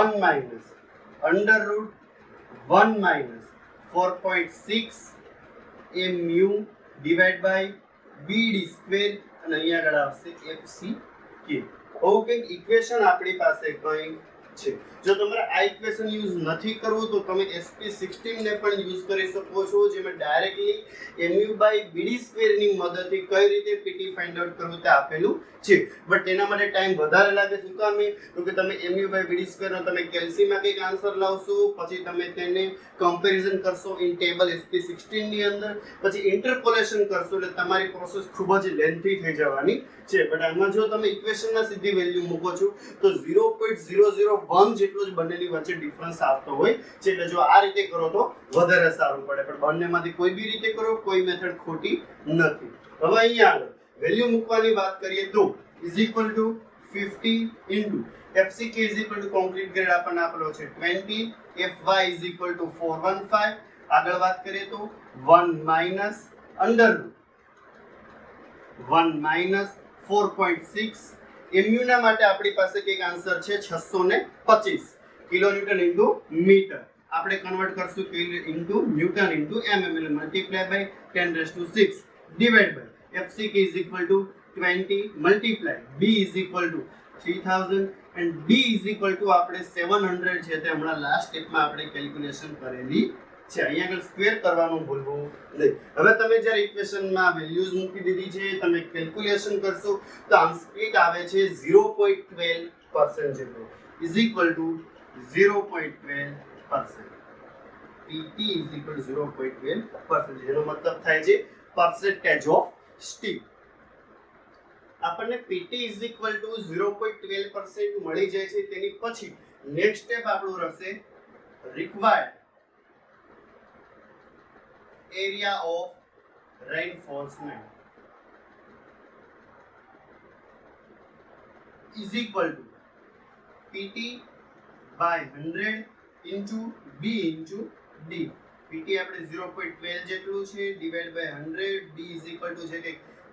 [SPEAKER 2] 1 minus under root 1 minus 4.6 mu divided by BD square અને અહીંયા આગળ આવશે FCK. ઓકે, ઇક્વેશન આપણી પાસે કંઈ છે. જો તમારે આ ઇક્વેશન યુઝ નથી કરવું તો તમે SP16 ને પણ યુઝ કરી શકો છો, જેમાં directly mu by BD square ની મદદથી કઈ રીતે PT ફાઇન્ડ આઉટ કરવું તે આપેલું છે. બટ તેના માટે ટાઈમ વધારે લાગે. શું કામ? તો કે તમે mu by BD સ્ક્વેર નો તમે કેલ્સીમાં કંઈક આન્સર લાવશો, પછી તમે તેને કમ્પેરિઝન કરશો ઇન ટેબલ SP16 ની અંદર, પછી ઇન્ટરપોલેશન કરશો એટલે તમારી પ્રોસેસ ખૂબ જ લેન્થી થઈ જવાની છે. બટ આમાં જો તમે ઇક્વેશનમાં સીધી વેલ્યુ મૂકો છો તો 0.005 1 જેટલો જ બંનેની વચ્ચે ડિફરન્સ આવતો હોય છે, એટલે જો આ રીતે કરો તો વધારે સારું પડે, પણ બંનેમાંથી કોઈ બી રીતે કરો, કોઈ મેથડ ખોટી નથી. હવે અહીંયા આગળ વેલ્યુ મૂકવાની વાત કરીએ તો is equal two 50 into FCK is equal two concrete grade આપણને આપેલો છે 20, FY ઇઝ ઇક્વલ ટુ 415. આગળ વાત કરીએ તો 1 minus under route 1 minus 4.6. mu ના માટે આપણી પાસે કંઈક આન્સર છે 625 કિલોન્યુટન ઇન્ટુ મીટર. આપણે કન્વર્ટ કરશું kilo into newton into mm, એટલે multiply by 10⁶ divide by FCK is equal to 20 multiply B is equal to 3000 and D is equal to આપણે 700 છે તે હમણાં લાસ્ટ સ્ટેપમાં આપણે કેલ્ક્યુલેશન કરેલી છે. અહીંયા આગળ સ્ક્વેર કરવાનું ભૂલવું નહીં. હવે તમે જ્યારે ઇક્વેશનમાં વેલ્યુઝ મૂકી દીધી છે, તમે કેલ્ક્યુલેશન કરશો તો આન્સર આવે છે 0.12% જેટલો is equal two 0.12%. PT is equal two 0.12%, જેનો મતલબ થાય છે પર્સન્ટેજ ઓફ સ્ટીલ. આપણને PT ઇઝ ઇક્વલ ટુ 0.12% મળી જાય છે. તેની પછી નેક્સ્ટ સ્ટેપ આપણું રહેશે required area of reinforcement is equal to PT by 100 into B into D. PT આપણે 0.12 જેટલું છે divide by 100, D is equal to છે કે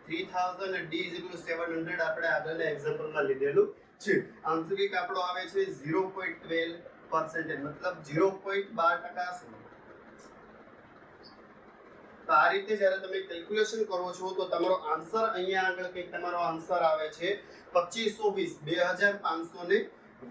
[SPEAKER 2] 3000 અને D is equal to 700 આપણે આગળના એક્ઝામ્પલમાં લીધેલું છે. આન્સર કંઈક આપણો આવે છે 0.12%, મતલબ 0.12%. તો આ રીતે જ્યારે તમે કેલ્ક્યુલેશન કરો છો તો તમારો આન્સર અહીંયા આગળ કંઈક તમારો આન્સર આવે છે 2520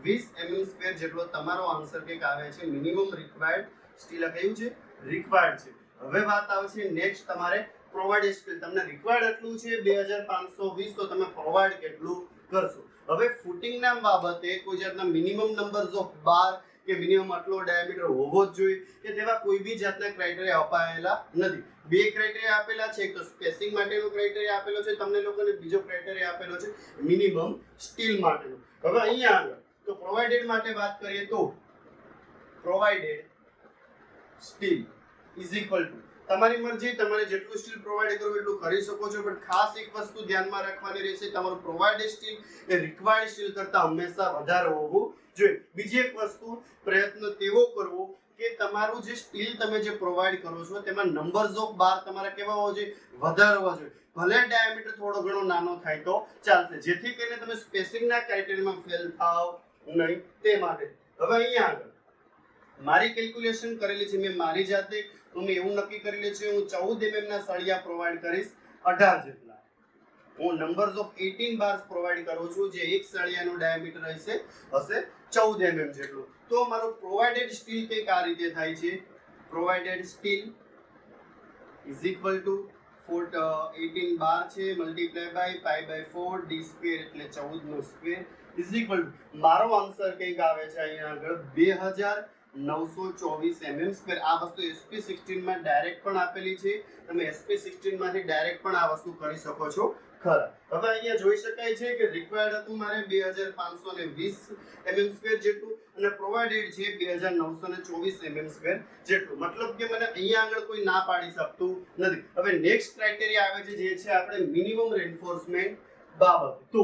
[SPEAKER 2] mm² જેટલો તમારો આન્સર કંઈક આવે છે. મિનિમમ રિક્વાયર્ડ સ્ટીલ કયું છે? રિક્વાયર્ડ છે. હવે વાત આવે છે નેક્સ્ટ તમારે પ્રોવાઇડેડ સ્ટીલ. તમને રિક્વાયર્ડ એટલું છે 2520, તો તમે પ્રોવાઇડ કેટલું કરશો? હવે ફૂટિંગના બાબતે કોઈ જાતના મિનિમમ નંબર્સ ઓફ બાર કે મિનિમમ આટલો ડાયામીટર હોવો જ જોઈએ કે તેવા કોઈ બી જાતના ક્રાઇટેરિયા અપાયેલા નથી. બે ક્રાઇટેરિયા આપેલા છે, એક તો સ્પેસિંગ માટેનો ક્રાઇટેરિયા આપેલો છે તમને લોકોને, બીજો ક્રાઇટેરિયા આપેલો છે મિનિમમ સ્ટીલ માટેનો. હવે અહીંયા આગળ તો પ્રોવાઇડેડ માટે વાત કરીએ તો provided steel is equal two તમારી મરજી, તમારે જેટલું સ્ટીલ પ્રોવાઈડ કરવું એટલું કરી શકો છો, પણ ખાસ એક વસ્તુ ધ્યાનમાં રાખવાની રહેશે, તમારું પ્રોવાઇડેડ સ્ટીલ એ રિક્વાયર્ડ સ્ટીલ કરતાં હંમેશા વધારે હોવું જોઈએ. બીજી એક વસ્તુ પ્રયત્ન તેવો કરવો કે તમારું જે સ્ટીલ તમે જે પ્રોવાઈડ કરો છો તેમાં નંબર્સ ઓફ બાર તમારા કેવા હોવા જોઈએ? વધારે હોવા જોઈએ. ભલે ડાયામીટર થોડો ઘણો નાનો થાય તો ચાલશે, જેથી કરીને તમે સ્પેસિંગના ક્રાઇટેરિયામાં ફેલ થાવ નહીં તે માટે. હવે અહીંયા આગળ મારી કેલ્ક્યુલેશન કરેલી છે મેં મારી જાતે, તો મેં એવું નક્કી કરેલું છે હું 14 mm ના સળિયા પ્રોવાઈડ કરીશ 18 જેટલા. હું નંબર્સ ઓફ 18 બાર્સ પ્રોવાઈડ કરું છું, જે એક સળિયાનો ડાયામીટર હશે 14 mm જેટલું. તો મારું પ્રોવાઇડેડ સ્ટીલ કંઈક આ રીતે થાય છે. Provided steel is equal to 18 bar છે multiply by pi by 4 d square એટલે 14 નો સ્ક્વેર ઇઝ ઇક્વલ ટુ મારો આન્સર કંઈક આવે છે અહીંયા આગળ 2924 mm². આ વસ્તુ SP16 માં ડાયરેક્ટ પણ આપેલી છે, તમે SP16 માંથી ડાયરેક્ટ પણ આ વસ્તુ કરી શકો છો ખરા. હવે અહીંયા જોઈ શકાય છે કે રિક્વાયર્ડ હતું મારે 2520 mm² જેટલું અને પ્રોવાઇડેડ છે 2924 mm² જેટલું. મતલબ કે મને અહીંયા આગળ કોઈ ના પાડી શકતું નથી. હવે નેક્સ્ટ ક્રાઇટેરિયા આવે છે જે છે આપણે મિનિમમ રેન્ફોર્સમેન્ટ બાબત. તો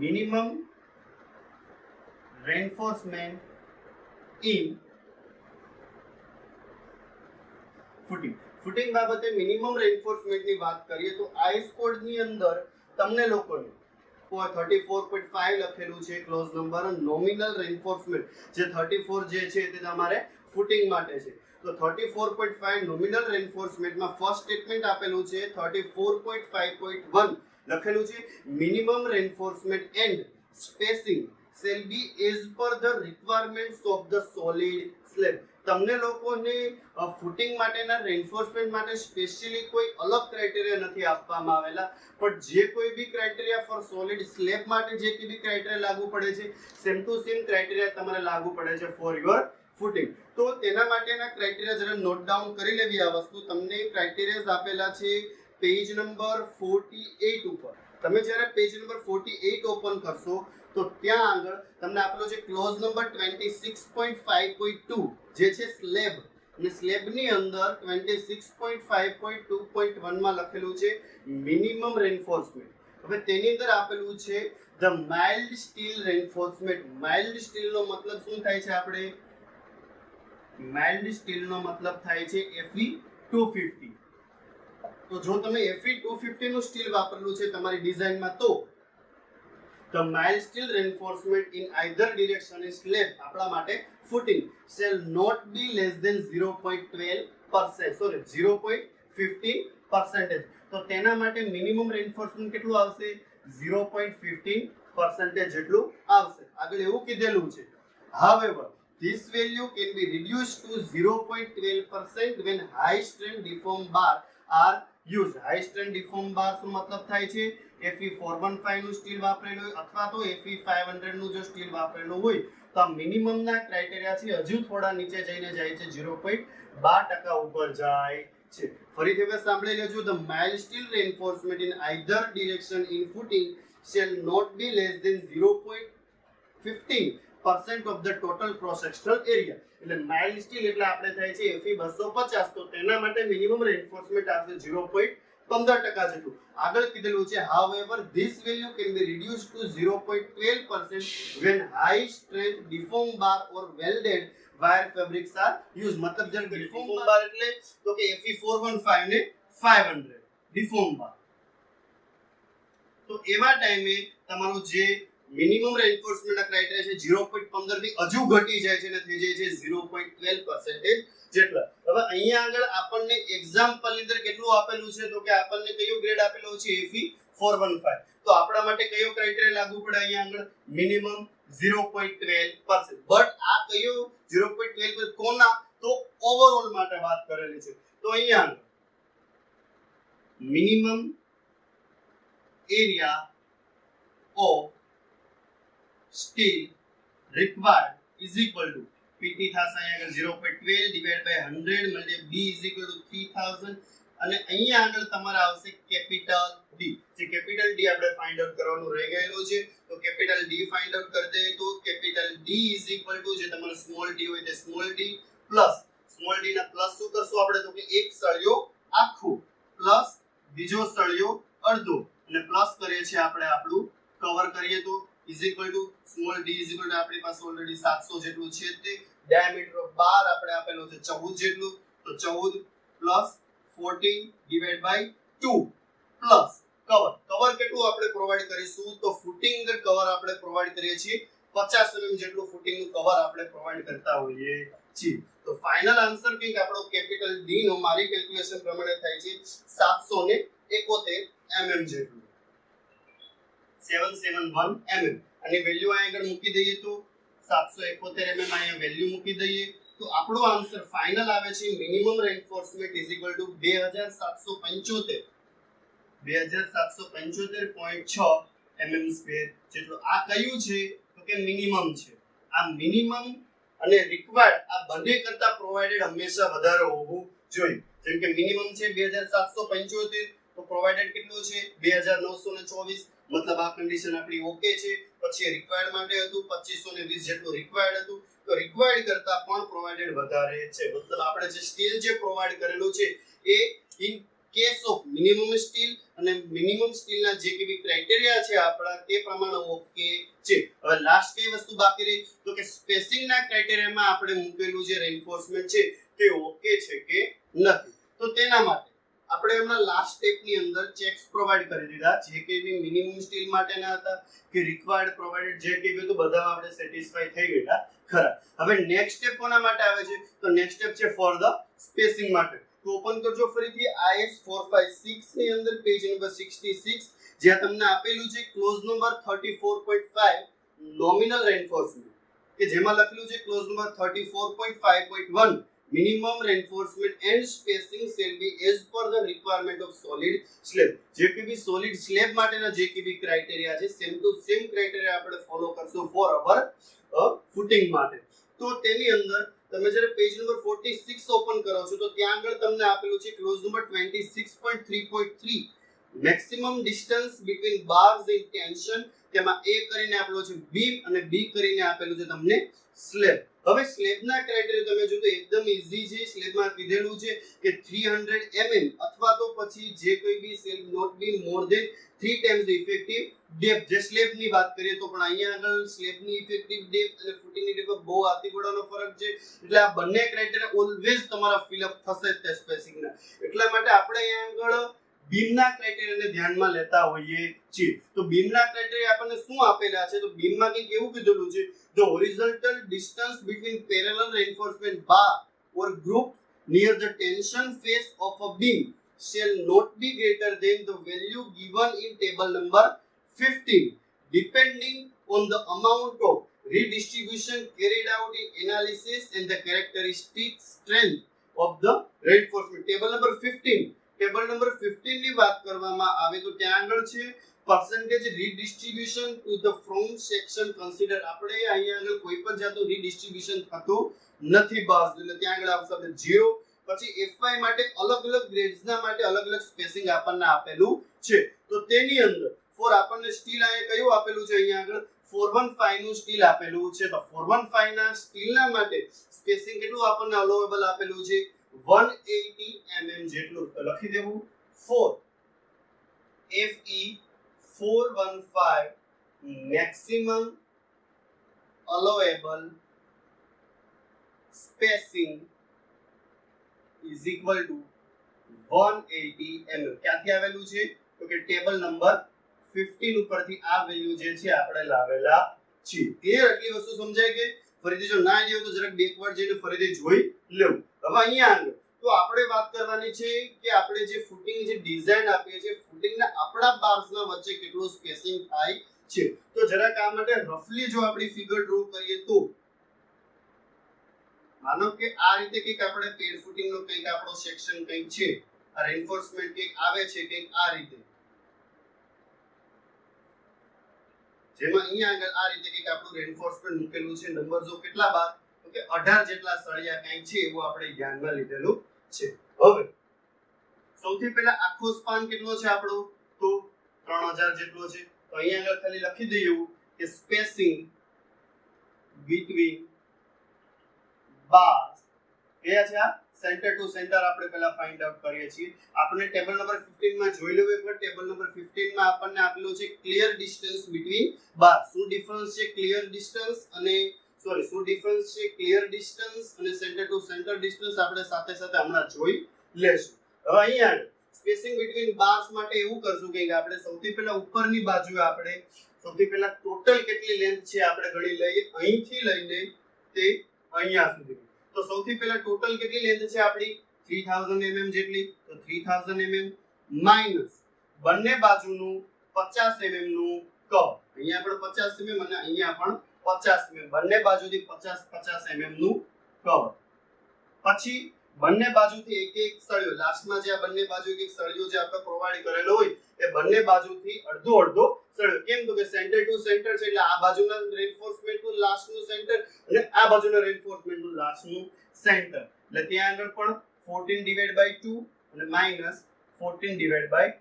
[SPEAKER 2] minimum reinforcement in footing. Footing બાબતે મિનિમમ રેન્ફોર્સમેન્ટ ની વાત કરીએ તો આઈસ કોડ ની અંદર તમને લોકોને 34.5 લખેલું છે ક્લોઝ નંબર. નોમિનલ રેન્ફોર્સમેન્ટ જે 34 જે છે તે તમારે ફૂટિંગ માટે છે. તો 34.5 નોમિનલ રેન્ફોર્સમેન્ટમાં ફર્સ્ટ સ્ટેટમેન્ટ આપેલું છે 34.5.1 લખેલું છે minimum reinforcement and spacing shall be as per the requirements of the solid slab. તમને લોકોને ફૂટિંગ માટેના રેન્ફોર્સમેન્ટ માટે સ્પેશિયલી કોઈ અલગ ક્રાઇટેરિયા નથી આપવામાં આવેલા, પણ જે કોઈ બી ક્રાઇટેરિયા ફોર સોલિડ સ્લેબ માટે જે કોઈ બી ક્રાઇટેરિયા લાગુ પડે છે સેમ ટુ સેમ ક્રાઇટેરિયા તમારે લાગુ પડે છે ફોર યોર ફૂટિંગ. તો તેના માટેના ક્રાઇટેરિયા જરા નોટ ડાઉન કરી લેવી. આ વસ્તુ તમને ક્રાઇટેરિયા આપેલા છે પેજ નંબર 48 ઉપર. તમે જ્યારે પેજ નંબર 48 ઓપન કરશો તો ત્યાં આગળ તમને આપેલો છે ક્લોઝ નંબર 26.5.2 જે છે સ્લેબ, અને સ્લેબની અંદર 26.5.2.1 માં લખેલું છે મિનિમમ રેન્ફોર્સમેન્ટ. હવે તેની અંદર આપેલું છે the mild steel reinforcement. Mild steel નો મતલબ શું થાય છે? આપણે માઇલ્ડ સ્ટીલ નો મતલબ થાય છે Fe 250. તો જો તમે Fe 250 નું સ્ટીલ વાપરેલું છે તમારી ડિઝાઇનમાં, તો the mild steel reinforcement in either direction is slab આપણા માટે footing shall not be less than 0.12%, sorry 0.15%. તો તેના માટે મિનિમમ રેન્ફોર્સમેન્ટ કેટલું આવશે? 0.15% જેટલું આવશે. આગળ એવું કીધેલું છે, however this value can be reduced to 0.12% when high strength deform bar are used. high strength deform bar શું મતલબ થાય છે? Fe 415 નું સ્ટીલ વાપરેલું હોય અથવા તો Fe 500 નું જો સ્ટીલ વાપરેલું હોય તો આ મિનિમમ ના ક્રાઇટેરિયા છે હજુ થોડા નીચે જઈને જાય છે, 0.12% ઉપર જાય છે. ફરીથી હવે સાંભળી લેજો, the mild steel reinforcement in either direction in footing shall not be less than 0.15% of the total cross sectional area. એટલે માઇલ્ડ સ્ટીલ એટલે આપણે થાય છે Fe 250, તો તેના માટે મિનિમમ રેન્ફોર્સમેન્ટ આવશે 0.15% જેટલું. આગળ કીધેલું છે however this value can be reduced to 0.12% when high strength deform bar or welded wire fabrics are used. મતલબ જે deform bar એટલે તો કે Fe 415 ને 500 deform bar. તો એવા ટાઈમે તમારું જે મિનિમમ રેન્ફોર્સમેન્ટ ના ક્રાઇટેરિયા છે 0.15 થી હજુ ઘટી જાય છે અને થઈ જાય છે 0.12% જેટલા. હવે અહીંયા આગળ આપણને એક્ઝામ્પલ ની અંદર કેટલું આપેલું છે? તો કે આપણને કયો ગ્રેડ આપેલો છે? Fe 415. તો આપણા માટે કયો ક્રાઇટેરિયા લાગુ પડે અહીંયા આગળ? મિનિમમ 0.12%. બટ આ કયો 0.12 કોના? તો ઓવરઓલ માટે વાત કરેલી છે. તો અહીંયા આગળ minimum area of steel required is equal to PT થશે અહીંયા આગળ 0.12 divided by 100 multiplied B is equal to 3000, અને અહીંયા આગળ તમારે આવશે કેપિટલ D. જે કેપિટલ D આપણે ફાઇન્ડ આઉટ કરવાનું રહી ગયેલું છે, તો કેપિટલ D ફાઇન્ડ આઉટ કરી દે તો capital D is equal to જે તમારો સ્મોલ d હોય તે small d plus small d ના પ્લસ શું કરશું આપણે? તો કે એક સળિયો આખું પ્લસ બીજો સળિયો અડધો અને પ્લસ કરીએ છીએ આપણે આપણું કવર કરીએ તો is equal to small d is equal to આપણી પાસે ઓલરેડી 700 જેટલું છે, તે ડાયામીટર ઓફ બાર આપણે આપેલો છે 14 જેટલું, તો 14 plus 14 divide by 2 plus cover કેટલું આપણે પ્રોવાઈડ કરીશું? તો ફૂટિંગ અંદર કવર આપણે પ્રોવાઈડ કરીએ છીએ 50 mm જેટલું ફૂટિંગ નું કવર આપણે પ્રોવાઈડ કરતા હોઈએ છીએ. તો ફાઇનલ આન્સર કંઈક આપણો કેપિટલ D નો મારી કેલ્ક્યુલેશન પ્રમાણે થાય છે 771 mm જેટલું, 771 mm. અને વેલ્યુ અહીં આગળ મૂકી દઈએ તો 771 mm અહીંયા વેલ્યુ મૂકી દઈએ તો આપણો આન્સર ફાઇનલ આવે છે minimum reinforcement is equal two 2775.6 mm² જેટલું. આ કયું છે? તો કે મિનિમમ છે. આ મિનિમમ અને રિક્વાયર્ડ આ બંને કરતા પ્રોવાઇડેડ હંમેશા વધારે હોવું જોઈએ. જેમ કે મિનિમમ છે 2775, તો પ્રોવાઇડેડ કેટલું છે? 2924, મતલબ આ કન્ડિશન આપણી ઓકે છે. પછી રિક્વાયર્ડ માટે હતું 2520 જેટલું રિક્વાયર્ડ હતું, તો રિક્વાયર્ડ કરતા પણ પ્રોવાઇડેડ વધારે છે. મતલબ આપણે જે સ્ટીલ જે પ્રોવાઇડ કરેલું છે એ in case of minimum steel અને મિનિમમ સ્ટીલના જે કે બી ક્રાઇટેરિયા છે આપણા તે પ્રમાણે ઓકે છે. હવે લાસ્ટ કઈ વસ્તુ બાકી રહી? તો કે સ્પેસિંગના ક્રાઇટેરિયામાં આપણે મૂકેલું જે રેન્ફોર્સમેન્ટ છે તે ઓકે છે કે નથી. તો તેના માટે આપણે હમણાં લાસ્ટ સ્ટેપની અંદર ચેક્સ પ્રોવાઈડ કરી દીધા, જે કે બી મિનિમમ સ્ટીલ માટેના હતા કે રિક્વાયર્ડ પ્રોવાઇડેડ જે કે બી તો બધામાં આપણે સેટિસ્ફાઈ થઈ ગયા ખરા. હવે નેક્સ્ટ સ્ટેપ કોના માટે આવે છે? તો નેક્સ્ટ સ્ટેપ છે ફોર ધ સ્પેસિંગ માટે. તો ઓપન કરજો ફરીથી IS 456 ની અંદર પેજ નંબર 66, જ્યાં તમને આપેલું છે ક્લોઝ નંબર 34.5 નોમિનલ રેન્ફોર્સમેન્ટ, કે જેમાં લખેલું છે clause number 34.5.1 minimum reinforcement and spacing shall be as per the requirement of solid slab. જે કે બી સોલિડ સ્લેબ માટેના જે કે બી ક્રાઇટેરિયા છે સેમ ટુ સેમ ક્રાઇટેરિયા આપણે ફોલો કરશું ફોર અવર ફૂટિંગ માટે. તો તેની અંદર તમે જ્યારે પેજ નંબર 46 ઓપન કરો છો તો ત્યાં આગળ તમને આપેલું છે clause number 26.3.3 maximum distance between bars in tension, તેમાં A કરીને આપેલો છે બીમ અને B કરીને આપેલું છે તમને સ્લેબ. હવે સ્લેબના ક્રાઇટેરિયા તમે જો તો એકદમ ઈઝી છે. સ્લેબમાં કીધેલું છે કે 300 mm અથવા તો પછી જે કોઈ બી slab not be more than 3 times the effective depth. જે સ્લેબની વાત કરીએ તો પણ અહીંયા આગળ સ્લેબની ઇફેક્ટિવ ડેપ્થ અને ફૂટિંગની ડેપ્થ બહુ આથી ગોળાનો ફરક છે. એટલે આ બંને ક્રાઇટેરિયા ઓલવેઝ તમારા ફિલ અપ થશે તે સ્પેસિંગના. એટલા માટે આપણે અહીંયા આગળ બીમના ક્રાઇટેરિયાને ધ્યાનમાં લેતા હોઈએ છીએ. તો બીમના ક્રાઇટેરિયા આપણને શું આપેલા છે? તો બીમમાં કંઈક એવું કીધેલું છે, the horizontal distance between parallel reinforcement bar or group near the tension face of a beam shall not be greater than the value given in table number 15, depending on the amount of redistribution carried out in analysis and the characteristic strength of the reinforcement. Table number 15, table number 15 ની વાત કરવામાં આવે તો ત્યાં આગળ છે percentage redistribution to the from section consider. આપણે અહીંયા આગળ કોઈ પણ જાતનું redistribution થતું નથી બસ, એટલે ત્યાં આગળ આવશે 0. પછી FY માટે અલગ અલગ ગ્રેડ્સના માટે અલગ અલગ સ્પેસિંગ આપણને આપેલું છે. તો તેની અંદર ફોર આપણને સ્ટીલ અહીંયા કયું આપેલું છે? અહીંયા આગળ 415 નું સ્ટીલ આપેલું છે. તો 415 ના સ્ટીલના માટે સ્પેસિંગ કેટલું આપણને અલોવેબલ આપેલું છે? 180 mm જેટલું. તો લખી દેવું 4 FE 415 maximum allowable spacing is equal to 180 mm. ક્યાંથી આવેલું છે? તો કે ટેબલ નંબર 15 ઉપરથી આ વેલ્યુ જે છે આપણે લાવેલા છે. ક્લિયર? એટલી વસ્તુ સમજાય કે ફરીથી જો ના આવ્યું તો જરાક બેકવર્ડ જઈને ફરીથી જોઈ લેવું. હવે અહીંયા આગળ તો આપણે વાત કરવાની છે કે આપણે જે ફૂટિંગ જે ડિઝાઇન આપીએ છીએ, ફૂટિંગના આપણા બાર્સના વચ્ચે કેટલું સ્પેસિંગ થાય છે. તો જરાક આ માટે રફલી જો આપણી ફિગર ડ્રો કરીએ તો માનો કે આ રીતે કંઈક આપણે પેડ ફૂટિંગનો કંઈક આપણો સેક્શન કંઈક છે, આ રેઇન્ફોર્સમેન્ટ કંઈક આવે છે કંઈક આ રીતે, જેમાં અહીંયા આગળ આ રીતે કંઈક આપણું રેઇન્ફોર્સમેન્ટ મૂકેલું છે. નંબર જો કેટલા બાર? તો કે 18 જેટલા સળિયા કંઈક છે એવું આપણે ધ્યાનમાં લીધેલું છે. હવે સૌથી પહેલા આખો સ્પાન કેટલો છે આપણો? તો 3000 જેટલો છે. તો અહીંયા આગળ ખાલી લખી દઈએ કે સ્પેસિંગ બિટવીન બાર્સ કયા છે? આ સેન્ટર ટુ સેન્ટર આપણે પહેલા ફાઇન્ડ આઉટ કરીએ છીએ. આપણે ટેબલ નંબર 15 માં જોઈ લેવું એકવાર. ટેબલ નંબર 15 માં આપણને આપેલું છે ક્લિયર ડિસ્ટન્સ બિટવીન બાર. શું ડિફરન્સ છે ક્લિયર ડિસ્ટન્સ અને શું ડિફરન્સ છે ક્લિયર ડિસ્ટન્સ અને સેન્ટર ટુ સેન્ટર ડિસ્ટન્સ આપણે સાથે સાથે હમણાં જોઈ લેશું. હવે અહીંયા સ્પેસિંગ બિટવીન બાર્સ માટે એવું કરશું કે આપણે સૌથી પહેલા ઉપરની બાજુએ આપણે સૌથી પહેલા ટોટલ કેટલી લેન્થ છે આપણે ગણી લઈએ, અહીંથી લઈને તે અહીંયા સુધી. તો સૌથી પહેલા ટોટલ કેટલી લેન્થ છે આપણી? 3000 mm જેટલી. તો 3000 mm માઈનસ બંને બાજુનું 50 mm નું કર્વ. અહીંયા પણ 50 mm અને અહીંયા પણ 50 mm, બંને બાજુથી 50 mm નું કર્વ. પછી બંને બાજુથી એક એક સળિયો, લાસ્ટમાં જે આ બંને બાજુ એક એક સળિયો જે આપણે પ્રોવાઈડ કરેલો હોય એ બંને બાજુથી અડધો અડધો સળિયો. કેમ? તો કે સેન્ટર ટુ સેન્ટર છે એટલે આ બાજુના રેઇન્ફોર્સમેન્ટ નું લાસ્ટનું સેન્ટર અને આ બાજુના રેઇન્ફોર્સમેન્ટ નું લાસ્ટનું સેન્ટર. એટલે ત્યાં આગળ પણ 14/2 અને માઈનસ 14/2.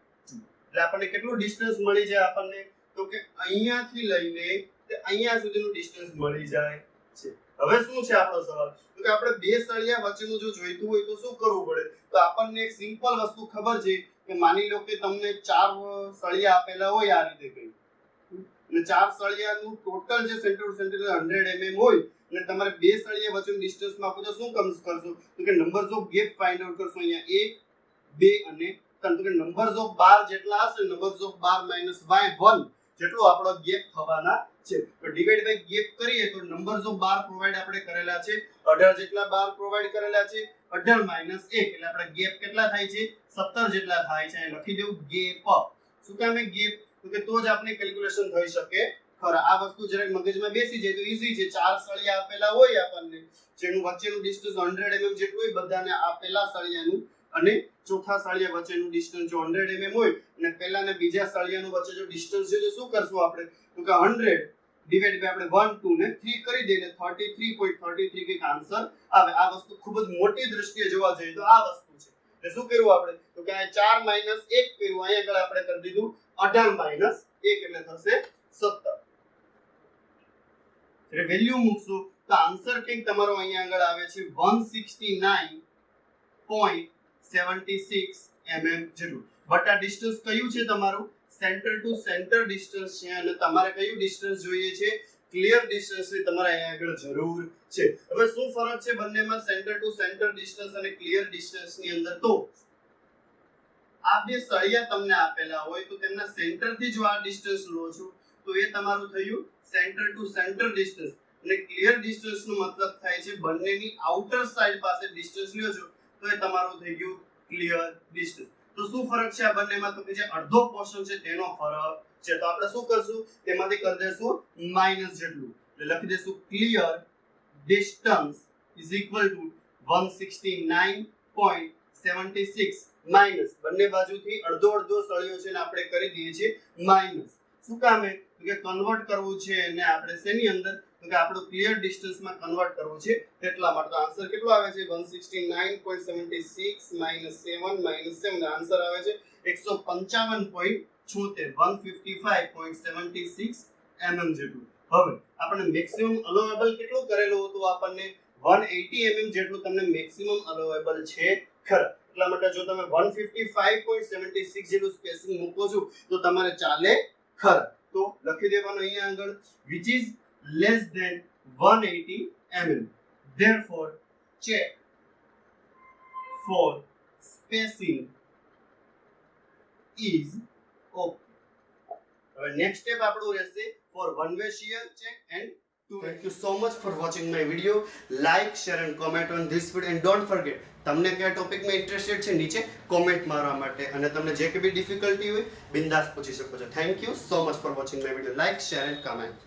[SPEAKER 2] એટલે આપણને કેટલું ડિસ્ટન્સ મળી જાય આપણને? તો કે અહીંયાથી લઈને તે અહીંયા સુધીનું ડિસ્ટન્સ મળી જાય છે. હવે શું છે આપણો સવાલ? તો કે આપણે બે સળિયા વચ્ચેનું જો જોઈતું હોય તો શું કરવું પડે? તો આપણને એક સિમ્પલ વસ્તુ ખબર છે કે માની લો કે તમને 4 સળિયા આપેલા હોય આ રીતે કંઈ, અને 4 સળિયાનું ટોટલ જે સેન્ટર ટુ સેન્ટર 100 mm હોય અને તમારે બે સળિયા વચ્ચેનું ડિસ્ટન્સ માપવું તો શું કરશો? તો કે numbers of gap find out કરશો. અહીંયા 1 2 અને 3. તો કે નંબર્સ ઓફ બાર જેટલા હશે, numbers of bar minus y1 જેટલો આપણો ગેપ થવાના છે. તો ડિવાઇડ બાય ગેપ કરીએ તો નંબર્સ ઓફ બાર પ્રોવાઈડ આપણે કરેલા છે 18 જેટલા બાર પ્રોવાઈડ કરેલા છે. 18 માઈનસ 1 એટલે આપણે ગેપ કેટલા થાય છે? 17 જેટલા થાય છે. અહીં લખી દેવું ગેપ. શું કામ ગેપ? તો કે તો જ આપણે કેલ્ક્યુલેશન થઈ શકે. ખરા આ વસ્તુ જરાક મગજમાં બેસી જાય તો ઈઝી છે. 4 સળિયા આપેલા હોય આપણને જેનું વચ્ચેનું ડિસ્ટન્સ 100 mm જેટલું હોય, બધાને આ પહેલા સળિયાનું અને ચોથા સળિયા વચ્ચેનું ડિસ્ટન્સ જો 100 mm હોય અને પહેલા અને બીજા સળિયાનું વચ્ચે જો ડિસ્ટન્સ છે તો શું કરશું આપણે? તો કે 100 ડિવાઇડ બાય આપણે 1 2 ને 3 કરી દઈએ 33.33 કંઈક આન્સર આવે. આ વસ્તુ ખૂબ જ મોટી દ્રષ્ટિએ જોવા જઈએ તો આ વસ્તુ છે. એટલે શું કર્યું આપણે તો કે આ 4 - 1 કર્યું, અહીંયા આગળ આપણે કરી દીધું 18 - 1 એટલે થશે 17. એટલે વેલ્યુ મૂકશું તો આન્સર કંઈક તમારો અહીંયા આગળ આવે છે 169.76 mm જેટલું. બટ આ ડિસ્ટન્સ કયું છે તમારું? સેન્ટર ટુ સેન્ટર ડિસ્ટન્સ છે અને તમારે કયું ડિસ્ટન્સ જોઈએ છે? ક્લિયર ડિસ્ટન્સ ની તમારે અહીંયા આગળ જરૂર છે. હવે શું ફરક છે બંનેમાં, સેન્ટર ટુ સેન્ટર ડિસ્ટન્સ અને ક્લિયર ડિસ્ટન્સ ની અંદર? તો આ બે સળિયા તમને આપેલા હોય તો તેમના સેન્ટર થી જો આ ડિસ્ટન્સ લો છો તો એ તમારું થયું સેન્ટર ટુ સેન્ટર ડિસ્ટન્સ. અને ક્લિયર ડિસ્ટન્સ નો મતલબ થાય છે બંનેની આઉટર સાઈડ પાસે ડિસ્ટન્સ લ્યો છો તો એ તમારું થઈ ગયું ક્લિયર ડિસ્ટન્સ. તો શું ફરક છે આ બંનેમાં? તો કે જે અડધો પોર્શન છે તેનો ફરક છે. તો આપણે શું કરશું? તેમાંથી કરી દેશું માઈનસ જેટલું, એટલે લખી દેશું clear distance is equal two 169.76 minus બંને બાજુથી અડધો અડધો સળિયો છે ને આપણે કરી દઈએ છીએ માઈનસ. શું કામ છે? તો કે કન્વર્ટ કરવું છે અને આપણે શેની અંદર? તો કે આપણું ક્લિયર ડિસ્ટન્સ માં કન્વર્ટ કરવું છે એટલા માટે. તો આન્સર કેટલો આવે છે? 169.76 - 7 - 7 આન્સર આવે છે 155.76 155.76 mm જેટલું. હવે આપણે મેક્સિમમ અલોવેબલ કેટલું કરેલું હતું? આપણને 180 mm જેટલું તમને મેક્સિમમ અલોવેબલ છે ખરા. એટલા માટે જો તમે 155.76 જેટલું સ્પેસિંગ મૂકો છો તો તમારે ચાલે ખરા. તો લખી દેવાનું અહીંયા આગળ which is less than 180 mm. Therefore, check for spacing is okay. હવે next step આપણું રહેશે for one way shear check and two. Thank you so much for watching my video. Like, share and comment on this video and don't forget તમને કયા ટોપિકમાં interested છે નીચે comment મારવા માટે, અને તમને જે કે બી ડિફિકલ્ટી હોય બિંદાસ પૂછી શકો છો. Thank you so much for watching my video. Like, share and comment.